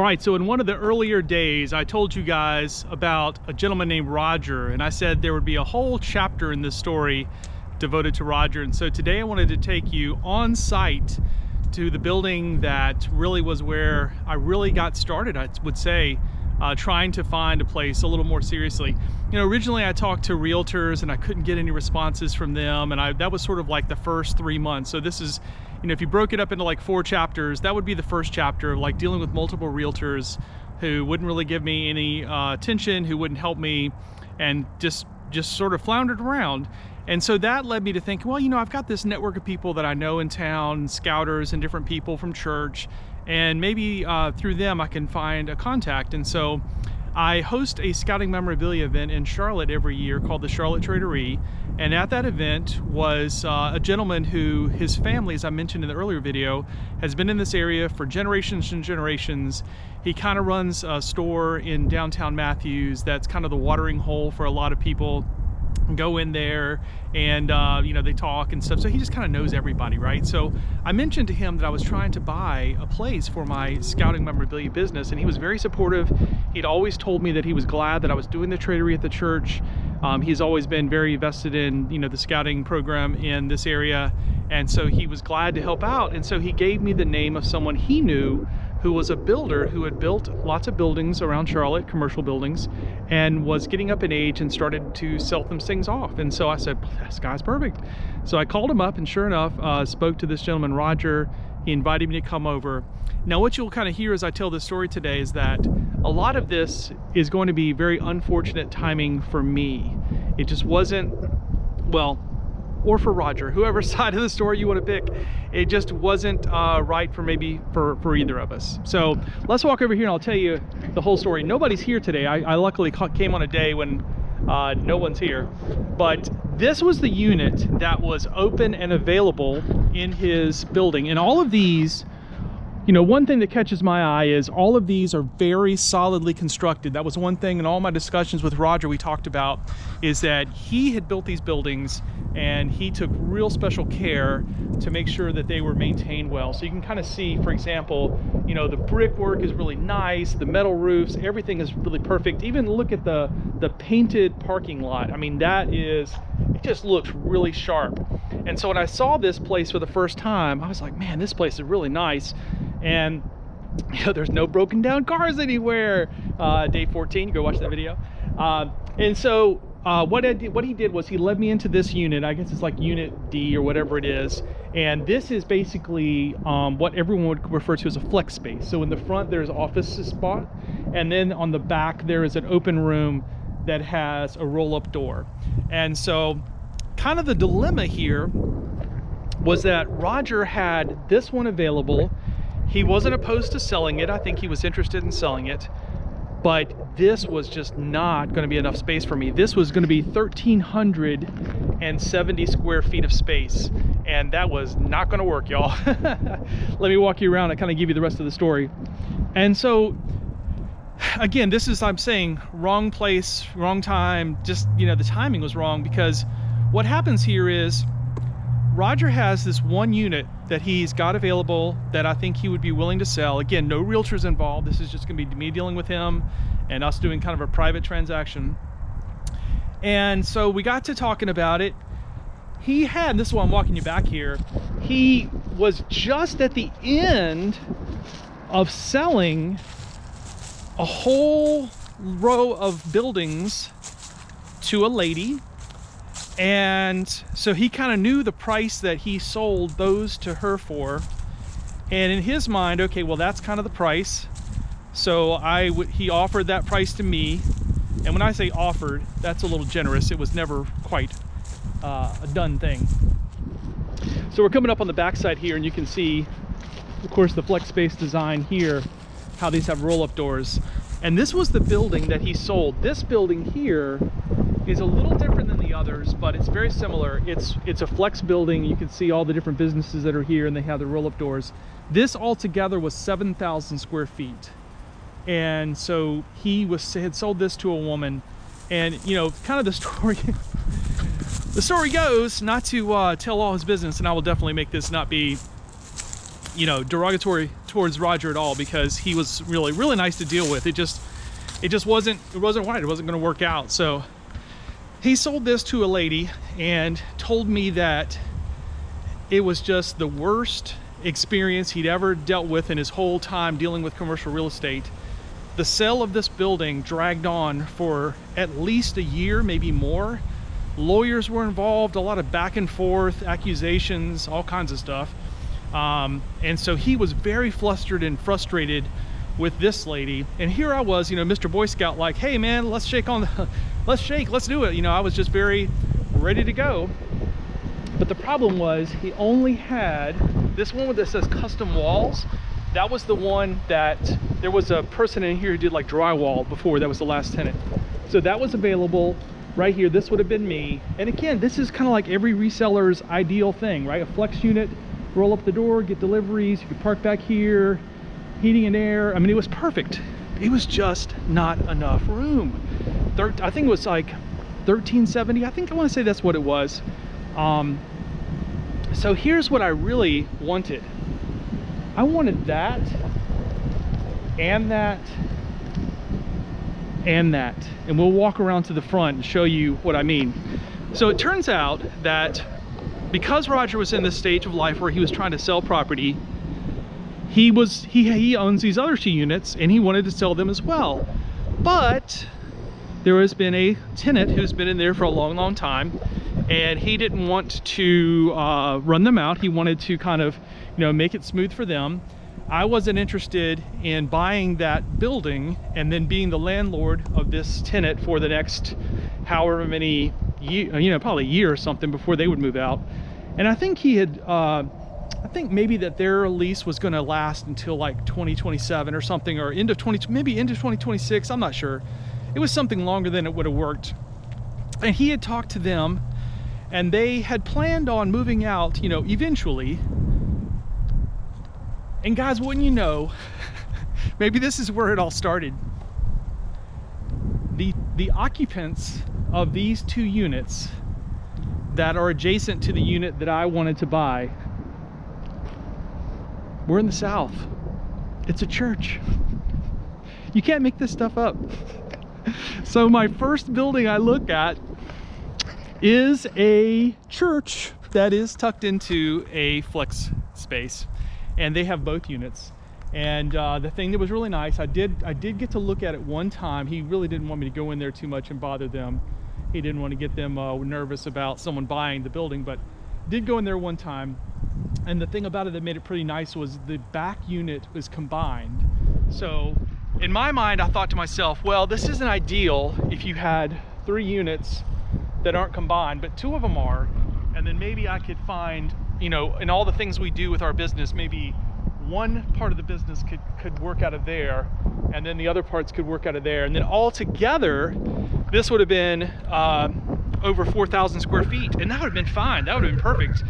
All right, so in one of the earlier days, I told you guys about a gentleman named Roger, and I said there would be a whole chapter in this story devoted to Roger. And so today I wanted to take you on site to the building that really was where I really got started, I would say, trying to find a place a little more seriously. You know, originally I talked to realtors and I couldn't get any responses from them, and that was sort of like the first 3 months. So this is, you know, if you broke it up into like 4 chapters, that would be the first chapter, like dealing with multiple realtors who wouldn't really give me any attention, who wouldn't help me, and just sort of floundered around. And so that led me to think, well, you know, I've got this network of people that I know in town, scouters and different people from church, and maybe through them I can find a contact. And so I host a scouting memorabilia event in Charlotte every year called the Charlotte Traderie. And at that event was a gentleman who, his family, as I mentioned in the earlier video, has been in this area for generations and generations. He kind of runs a store in downtown Matthews that's kind of the watering hole for a lot of people. Go in there and you know, they talk and stuff, so he just kind of knows everybody, right? So I mentioned to him that I was trying to buy a place for my scouting memorabilia business, and he was very supportive. He'd always told me that he was glad that I was doing the traderie at the church. He's always been very invested in, you know, the scouting program in this area, and so he was glad to help out. And so he gave me the name of someone he knew who was a builder who had built lots of buildings around Charlotte, commercial buildings, and was getting up in age and started to sell them things off. And so I said, this guy's perfect. So I called him up, and sure enough, spoke to this gentleman, Roger. He invited me to come over. Now what you'll kind of hear as I tell this story today is that a lot of this is going to be very unfortunate timing for me. It just wasn't, well, or for Roger, whoever side of the story you want to pick, it just wasn't right for for either of us. So let's walk over here and I'll tell you the whole story. Nobody's here today. I luckily came on a day when no one's here, but this was the unit that was open and available in his building. And all of these, you know, one thing that catches my eye is all of these are very solidly constructed. That was one thing in all my discussions with Roger we talked about, is that he had built these buildings and he took real special care to make sure that they were maintained well. So you can kind of see, for example, you know, the brickwork is really nice, the metal roofs, everything is really perfect. Even look at the painted parking lot. I mean, it just looks really sharp. And so when I saw this place for the first time, I was like, man, this place is really nice. And you know, there's no broken down cars anywhere. Day 14, you go watch that video. And so what he did was he led me into this unit. I guess it's like unit D or whatever it is. And this is basically what everyone would refer to as a flex space. So in the front there's office spot, and then on the back there is an open room that has a roll-up door. And so kind of the dilemma here was that Roger had this one available. He wasn't opposed to selling it. I think he was interested in selling it, but this was just not going to be enough space for me. This was going to be 1,370 square feet of space, and that was not going to work, y'all. Let me walk you around and kind of give you the rest of the story. And so again, this is, I'm saying, wrong place, wrong time. Just, you know, the timing was wrong, because what happens here is Roger has this one unit that he's got available that I think he would be willing to sell. Again, no realtors involved. This is just gonna be me dealing with him and us doing kind of a private transaction. And so we got to talking about it. He had, this is why I'm walking you back here, he was just at the end of selling a whole row of buildings to a lady. And so he kind of knew the price that he sold those to her for, and in his mind, okay, well, that's kind of the price. So he offered that price to me, and when I say offered, that's a little generous. It was never quite a done thing. So we're coming up on the backside here, and you can see, of course, the flex space design here, how these have roll-up doors. And this was the building that he sold. This building here is a little different than the others, but it's very similar. It's a flex building. You can see all the different businesses that are here, and they have the roll-up doors. This altogether was 7,000 square feet. And so he had sold this to a woman. And, you know, kind of the story the story goes, not to tell all his business, and I will definitely make this not be, you know, derogatory towards Roger at all, because he was really nice to deal with. It just wasn't right. It wasn't going to work out. So he sold this to a lady and told me that it was just the worst experience he'd ever dealt with in his whole time dealing with commercial real estate. The sale of this building dragged on for at least a year, maybe more. Lawyers were involved, a lot of back and forth, accusations, all kinds of stuff. And so he was very flustered and frustrated with this lady. And here I was, you know, Mr. Boy Scout, like, hey man, let's shake, let's do it. You know, I was just very ready to go. But the problem was he only had this one that says custom walls. That was the one that there was a person in here who did like drywall before. That was the last tenant. So that was available right here. This would have been me. And again, this is kind of like every reseller's ideal thing, right? A flex unit, roll up the door, get deliveries. You could park back here, heating and air. I mean, it was perfect. It was just not enough room. I think it was like $13.70. I think I want to say that's what it was. So here's what I really wanted. I wanted that and that and that, and we'll walk around to the front and show you what I mean. So it turns out that because Roger was in this stage of life where he was trying to sell property, he owns these other 2 units and he wanted to sell them as well. But there has been a tenant who's been in there for a long time, and he didn't want to run them out. He wanted to kind of, you know, make it smooth for them. I wasn't interested in buying that building and then being the landlord of this tenant for the next however many years, you know, probably a year or something before they would move out. And I think he had, I think maybe that their lease was going to last until like 2027 or something, or maybe into 2026. I'm not sure. It was something longer than it would have worked. And he had talked to them, and they had planned on moving out, you know, eventually. And guys, wouldn't you know, maybe this is where it all started. The occupants of these 2 units that are adjacent to the unit that I wanted to buy, we're in the South. It's a church. You can't make this stuff up. So my first building I look at is a church that is tucked into a flex space, and they have both units. And the thing that was really nice, I did get to look at it one time. He really didn't want me to go in there too much and bother them. He didn't want to get them nervous about someone buying the building, but did go in there one time. And the thing about it that made it pretty nice was the back unit was combined. So in my mind, I thought to myself, well, this isn't ideal if you had 3 units that aren't combined, but 2 of them are. And then maybe I could find, you know, in all the things we do with our business, maybe one part of the business could work out of there, and then the other parts could work out of there. And then all together, this would have been over 4,000 square feet. And that would have been fine. That would have been perfect.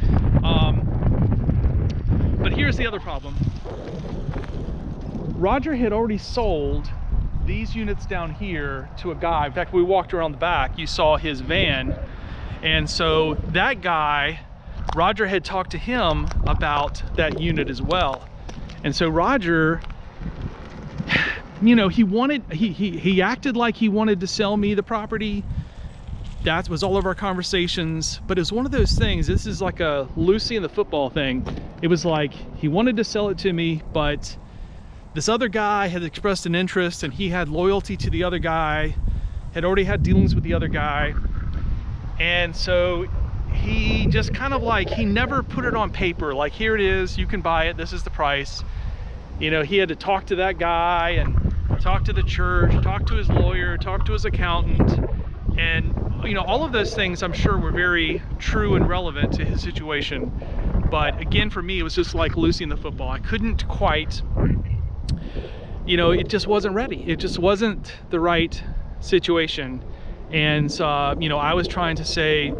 But here's the other problem. Roger had already sold these units down here to a guy. In fact, we walked around the back, you saw his van. And so that guy, Roger had talked to him about that unit as well. And so Roger, you know, he acted like he wanted to sell me the property. That was all of our conversations, but it was one of those things. This is like a Lucy and the football thing. It was like he wanted to sell it to me, but this other guy had expressed an interest, and he had loyalty to the other guy, had already had dealings with the other guy. And so he just kind of like, he never put it on paper, like, here it is, you can buy it, this is the price. You know, he had to talk to that guy and talk to the church, talk to his lawyer, talk to his accountant. And, you know, all of those things I'm sure were very true and relevant to his situation. But again, for me, it was just like Lucy and the football. I couldn't quite, you know, it just wasn't ready. It just wasn't the right situation. And so, you know, I was trying to say,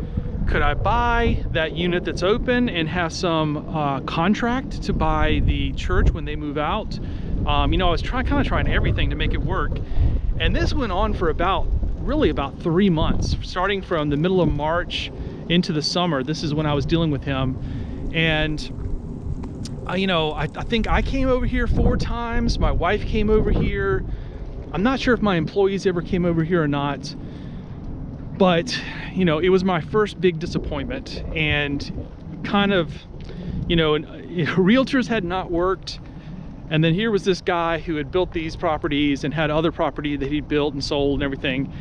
could I buy that unit that's open and have some contract to buy the church when they move out? You know, I was kind of trying everything to make it work. And this went on for really about 3 months, starting from the middle of March into the summer. This is when I was dealing with him. And you know, I think I came over here 4 times. My wife came over here. I'm not sure if my employees ever came over here or not, but you know, it was my first big disappointment, and kind of, you know, realtors had not worked. And then here was this guy who had built these properties and had other property that he'd built and sold and everything.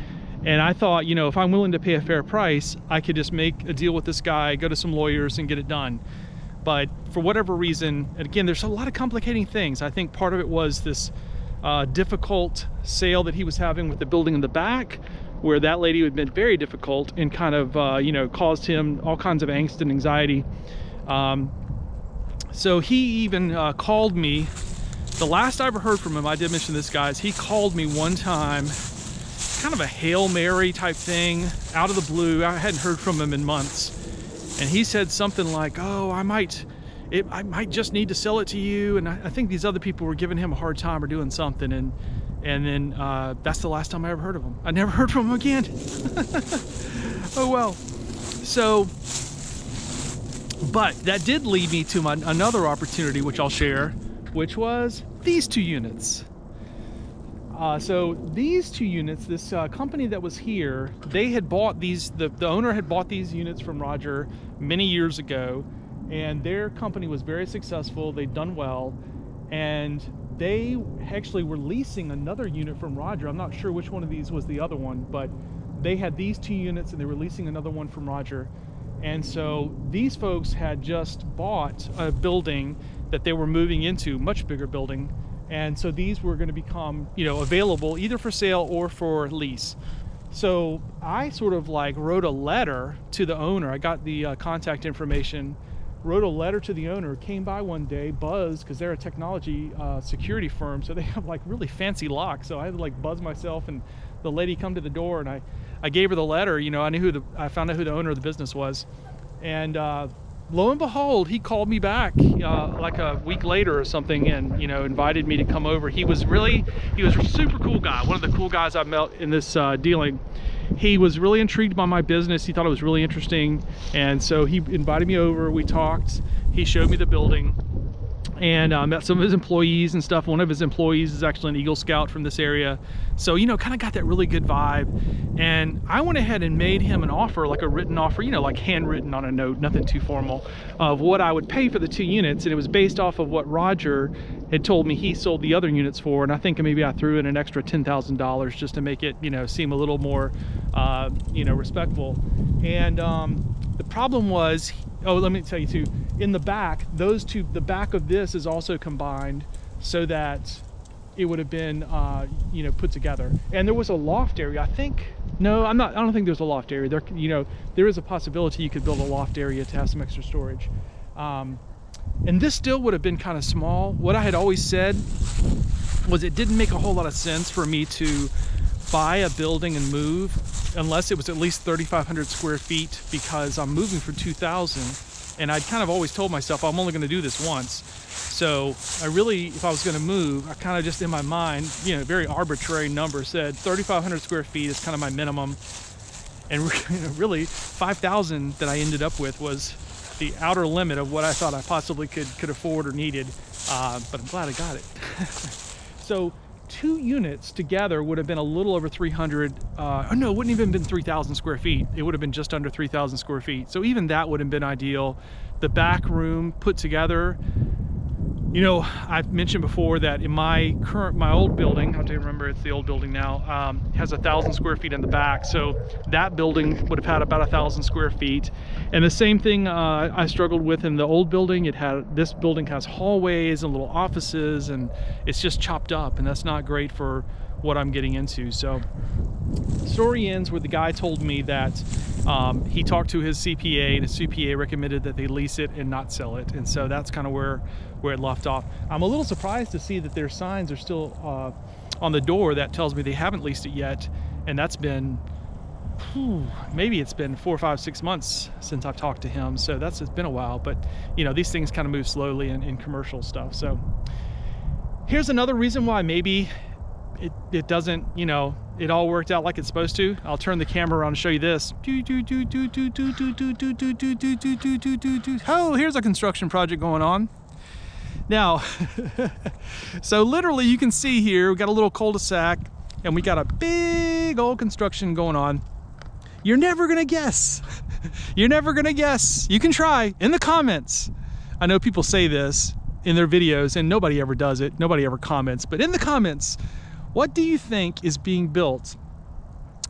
And I thought, you know, if I'm willing to pay a fair price, I could just make a deal with this guy, go to some lawyers and get it done. But for whatever reason, and again, there's a lot of complicating things. I think part of it was this difficult sale that he was having with the building in the back, where that lady had been very difficult and kind of, you know, caused him all kinds of angst and anxiety. So he even called me. The last I ever heard from him, I did mention this, guys, he called me one time, kind of a Hail Mary type thing, out of the blue. I hadn't heard from him in months. And he said something like, oh, I might just need to sell it to you. And I think these other people were giving him a hard time or doing something. And then that's the last time I ever heard of him. I never heard from him again. Oh, well. So, but that did lead me to another opportunity, which I'll share, which was these 2 units. So these 2 units, this company that was here, they had bought these, the owner had bought these units from Roger many years ago, and their company was very successful. They'd done well, and they actually were leasing another unit from Roger. I'm not sure which one of these was the other one, but they had these 2 units and they were leasing another one from Roger. And so these folks had just bought a building that they were moving into, much bigger building. And so these were going to become, you know, available either for sale or for lease. So I sort of like wrote a letter to the owner. I got the contact information, wrote a letter to the owner, came by one day, buzzed, because they're a technology security firm, so they have like really fancy locks. So I had to like buzz myself, and the lady come to the door, and I gave her the letter. You know, I found out who the owner of the business was, and lo and behold, he called me back like a week later or something, and, you know, invited me to come over. He was a super cool guy, one of the cool guys I've met in this dealing. He was really intrigued by my business. He thought it was really interesting, and so he invited me over. We talked. He showed me the building, and met some of his employees and stuff. One of his employees is actually an Eagle Scout from this area. So, you know, kind of got that really good vibe. And I went ahead and made him an offer, like a written offer, you know, like handwritten on a note, nothing too formal, of what I would pay for the 2 units. And it was based off of what Roger had told me he sold the other units for. And I think maybe I threw in an extra $10,000 just to make it, you know, seem a little more, you know, respectful. And the problem was, oh, let me tell you too, in the back, the back of this is also combined so that it would have been, you know, put together. And there was a loft area, I think. No, I don't think there's a loft area. There, you know, there is a possibility you could build a loft area to have some extra storage. And this still would have been kind of small. What I had always said was it didn't make a whole lot of sense for me to buy a building and move unless it was at least 3,500 square feet, because I'm moving for 2,000. And I'd kind of always told myself I'm only going to do this once. So I really, if I was going to move, I kind of just in my mind, you know, very arbitrary number, said 3,500 square feet is kind of my minimum. And you know, really 5,000 that I ended up with was the outer limit of what I thought I possibly could afford or needed. But I'm glad I got it. So 2 units together would have been a little over 300, oh no, it wouldn't even been 3,000 square feet. It would have been just under 3,000 square feet. So even that would have been ideal. The back room put together, you know, I've mentioned before that in my old building, I don't remember, it's the old building now, has 1,000 square feet in the back. So that building would have had about 1,000 square feet. And the same thing I struggled with in the old building. This building has hallways and little offices, and it's just chopped up, and that's not great for what I'm getting into. So the story ends where the guy told me that he talked to his CPA, and his CPA recommended that they lease it and not sell it. And so that's kind of where it left off. I'm a little surprised to see that their signs are still on the door that tells me they haven't leased it yet. And that's been, maybe it's been 4, 5, 6 months since I've talked to him. So it's been a while, but you know, these things kind of move slowly in commercial stuff. So here's another reason why maybe it doesn't, you know, it all worked out like it's supposed to. I'll turn the camera around and show you this. Oh, here's a construction project going on. Now, so literally you can see here, we got a little cul-de-sac and we got a big old construction going on. You're never gonna guess. You're never gonna guess. You can try in the comments. I know people say this in their videos and nobody ever does it. Nobody ever comments, but in the comments, what do you think is being built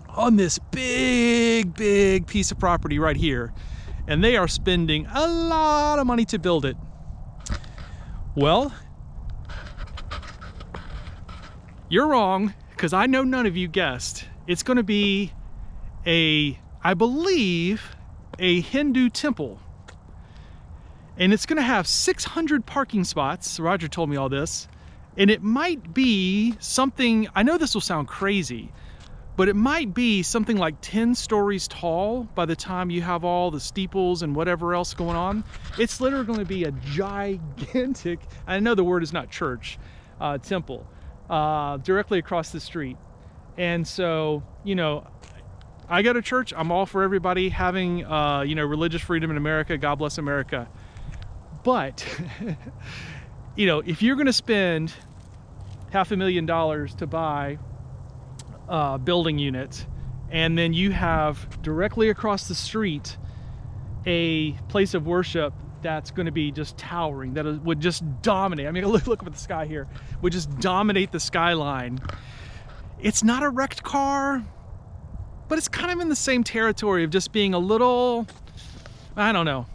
on this big piece of property right here? And they are spending a lot of money to build it. Well, you're wrong, because I know none of you guessed. It's going to be I believe, a Hindu temple. And it's going to have 600 parking spots. Roger told me all this. And it might be something, I know this will sound crazy, but it might be something like 10 stories tall by the time you have all the steeples and whatever else going on. It's literally going to be a gigantic, I know the word is not church, temple, directly across the street. And so, you know, I go to church, I'm all for everybody having, you know, religious freedom in America, God bless America. But, you know, if you're going to spend $500,000 to buy building unit, and then you have directly across the street a place of worship that's going to be just towering, that would just dominate. I mean, look up at the sky here, would just dominate the skyline. It's not a wrecked car, but it's kind of in the same territory of just being a little, I don't know.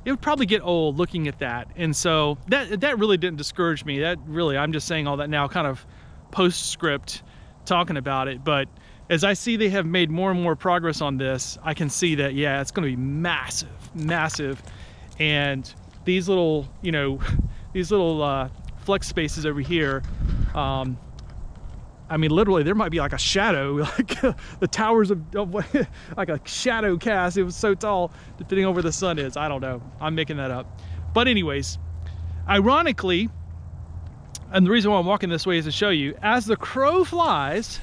It would probably get old looking at that. And so that really didn't discourage me. That really, I'm just saying all that now kind of postscript talking about it. But as I see they have made more and more progress on this, I can see that, yeah, it's going to be massive, massive. And these little, you know, these little flex spaces over here, I mean, literally, there might be like a shadow, like the towers of like a shadow cast. It was so tall, depending on where the sun is. I don't know. I'm making that up. But anyways, ironically, and the reason why I'm walking this way is to show you, as the crow flies,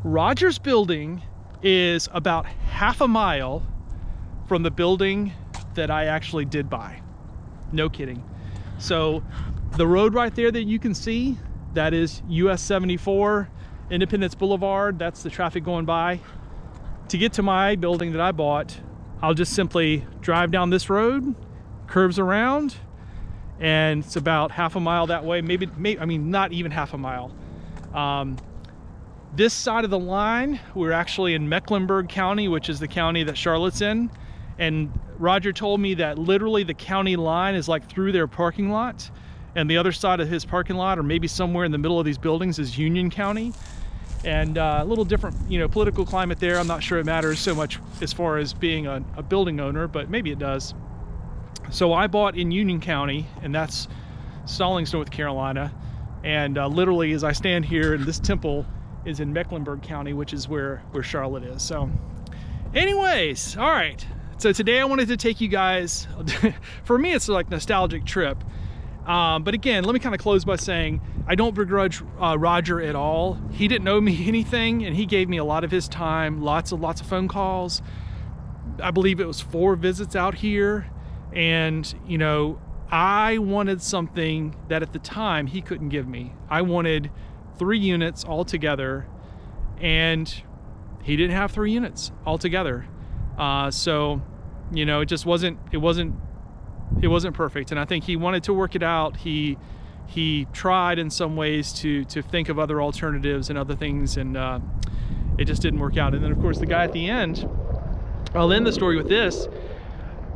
Roger's building is about half a mile from the building that I actually did buy. No kidding. So the road right there that you can see, that is US 74, Independence Boulevard. That's the traffic going by. To get to my building that I bought, I'll just simply drive down this road, curves around, and it's about half a mile that way. Maybe I mean, not even half a mile. This side of the line, we're actually in Mecklenburg County, which is the county that Charlotte's in. And Roger told me that literally the county line is like through their parking lot. And the other side of his parking lot, or maybe somewhere in the middle of these buildings, is Union County. And a little different, you know, political climate there. I'm not sure it matters so much as far as being a building owner, but maybe it does. So I bought in Union County, and that's Stallings, North Carolina. And literally, as I stand here, and this temple is in Mecklenburg County, which is where Charlotte is. So anyways, all right. So today I wanted to take you guys, for me, it's like a nostalgic trip. But again, let me kind of close by saying I don't begrudge Roger at all. He didn't owe me anything, and he gave me a lot of his time, lots of phone calls. I believe it was 4 visits out here, and you know, I wanted something that at the time he couldn't give me. I wanted 3 units altogether, and he didn't have 3 units altogether. So you know, it just wasn't perfect, and I think he wanted to work it out. He tried in some ways to think of other alternatives and other things, and it just didn't work out. And then of course the guy at the end, I'll end the story with this.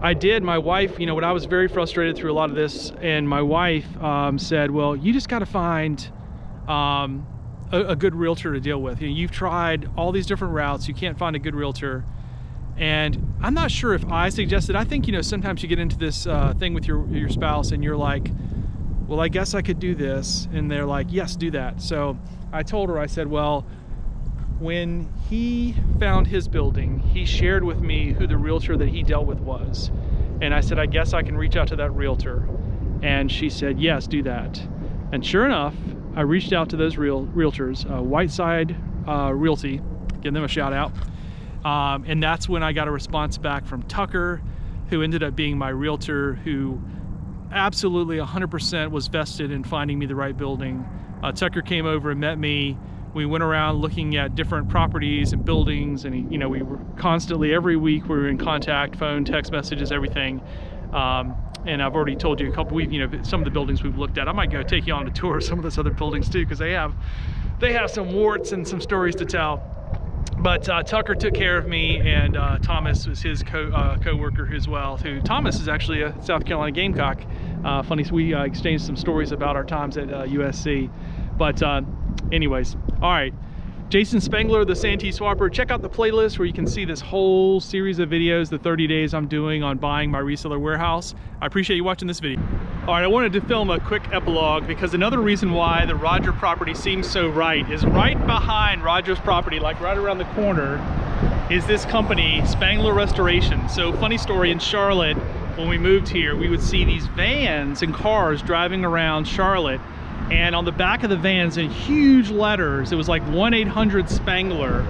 My wife, you know, when I was very frustrated through a lot of this, and my wife said, well, you just got to find a good realtor to deal with. You know, you've tried all these different routes, you can't find a good realtor. And I'm not sure if I suggested, I think, you know, sometimes you get into this thing with your spouse and you're like, well, I guess I could do this. And they're like, yes, do that. So I told her, I said, well, when he found his building, he shared with me who the realtor that he dealt with was. And I said, I guess I can reach out to that realtor. And she said, yes, do that. And sure enough, I reached out to those realtors, Whiteside Realty, give them a shout out. And that's when I got a response back from Tucker, who ended up being my realtor, who absolutely 100% was vested in finding me the right building. Tucker came over and met me. We went around looking at different properties and buildings, and we were constantly, every week we were in contact, phone, text messages, everything. And I've already told you some of the buildings we've looked at. I might go take you on a tour of some of those other buildings too, because they have some warts and some stories to tell. But Tucker took care of me, and Thomas was his co-worker as well. Thomas is actually a South Carolina Gamecock. Funny, so we exchanged some stories about our times at USC. But anyways, all right. Jason Spangler, the SanteeSwapper. Check out the playlist where you can see this whole series of videos, the 30 days I'm doing on buying my reseller warehouse. I appreciate you watching this video. All right, I wanted to film a quick epilogue because another reason why the Roger property seems so right is right behind Roger's property, like right around the corner, is this company, Spangler Restoration. So funny story, in Charlotte, when we moved here, we would see these vans and cars driving around Charlotte, and on the back of the vans in huge letters, it was like 1-800-SPANGLER,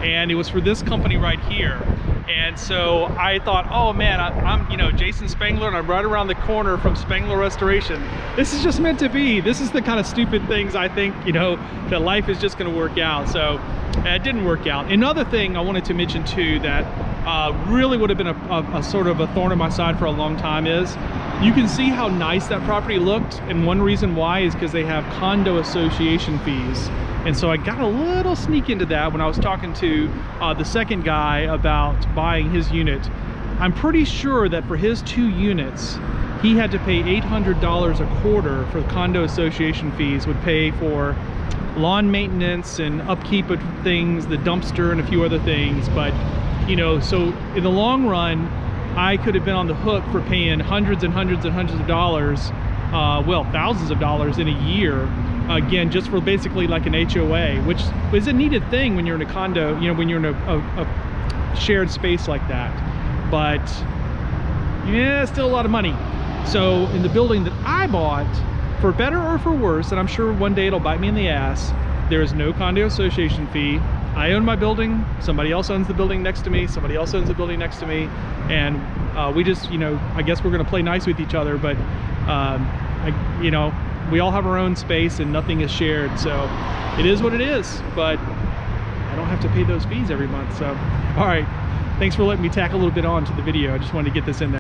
and it was for this company right here. And so I thought, oh man, I'm Jason Spangler, and I'm right around the corner from Spangler Restoration. This is just meant to be. This is the kind of stupid things I think, that life is just going to work out. So it didn't work out. Another thing I wanted to mention too that really would have been a sort of a thorn in my side for a long time is, you can see how nice that property looked, and one reason why is because they have condo association fees. And so I got a little sneak into that when I was talking to the second guy about buying his unit. I'm pretty sure that for his 2 units, he had to pay $800 a quarter for condo association fees, would pay for lawn maintenance and upkeep of things, the dumpster and a few other things. But, so in the long run, I could have been on the hook for paying hundreds and hundreds and hundreds of dollars, well, thousands of dollars in a year, again, just for basically like an HOA, which is a needed thing when you're in a condo, when you're in a shared space like that. But yeah, still a lot of money. So in the building that I bought, for better or for worse, and I'm sure one day it'll bite me in the ass, there is no condo association fee. I own my building, somebody else owns the building next to me, somebody else owns the building next to me, and we just, I guess we're gonna play nice with each other, but we all have our own space and nothing is shared, so it is what it is, but I don't have to pay those fees every month. So all right, thanks for letting me tack a little bit on to the video. I just wanted to get this in there.